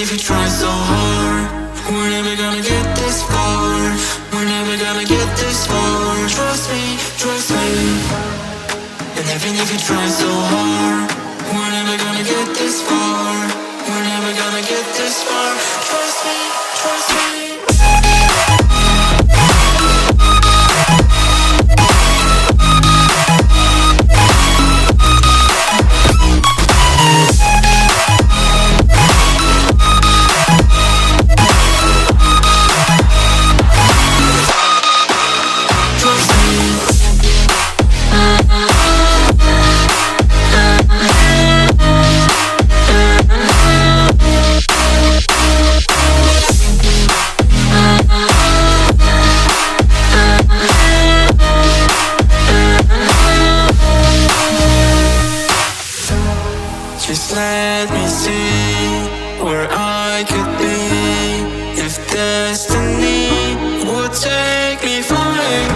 if you try so hard, we're never gonna get this far. We're never gonna get this far. Trust me, trust me. And even if you try so hard, we're never gonna get this far. We're never gonna get this far. Trust me, trust me. Just let me see where I could be if destiny would take me flying.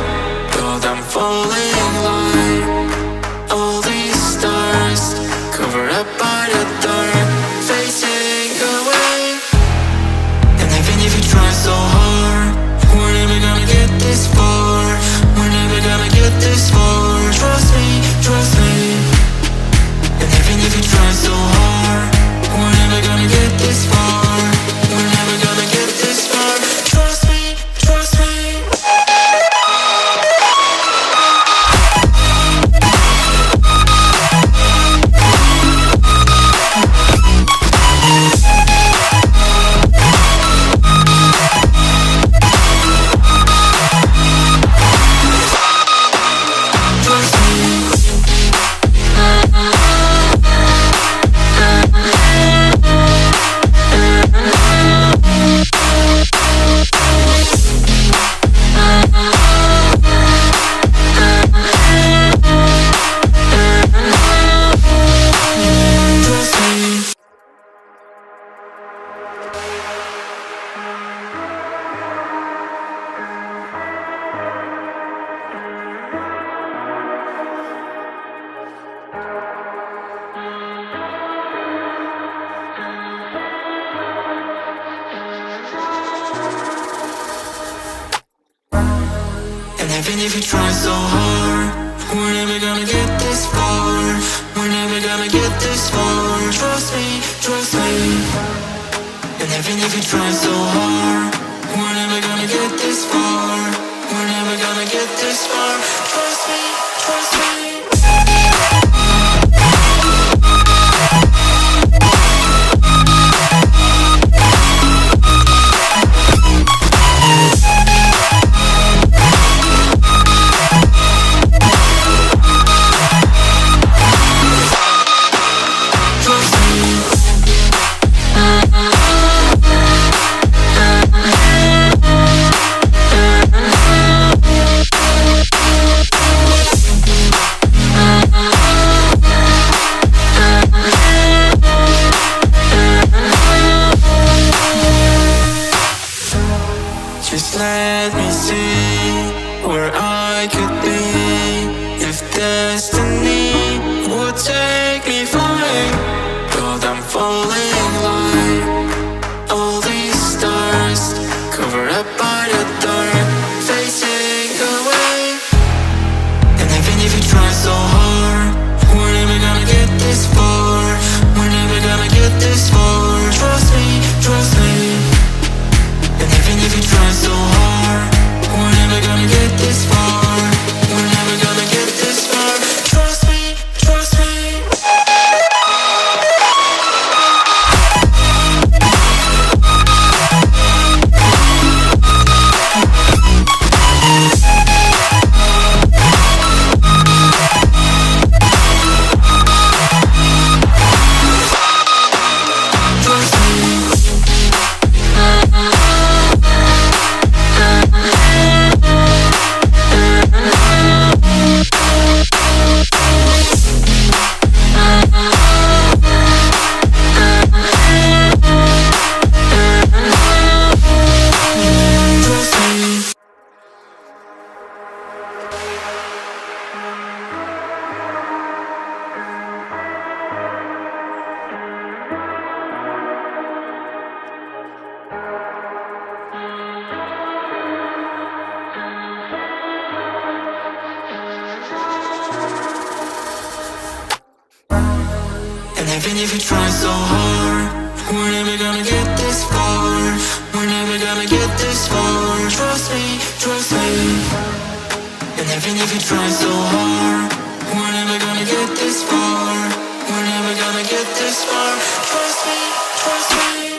God, I'm falling like all these stars, covered up by the dark, facing away. And even if you try so hard, we're never gonna get this far. We're never gonna get this far. Trust me, trust me. And even if you try so hard, we're never gonna get this far. We're never gonna get this far. Trust me, trust me. And even if you try so hard, we're never gonna get this far. We're never gonna get this far. Trust me, trust me. And even if you try so hard, we're never gonna get this far. We're never gonna get this far. Trust me, trust me. Just let me see where I could be if destiny would take me flying. God, I'm falling like all these stars, covered up by the dark, facing away. And even if you try so hard, we're never gonna get this far. We're never gonna get this far. Trust me, trust me. And even if you try so hard, we're never gonna get this far. We're never gonna get this far. Trust me, trust me. even if you try so hard, we're never gonna get this far. We're never gonna get this far. Trust me, trust me. And even if you try so hard, we're never gonna get this far. We're never gonna get this far. Trust me, trust me.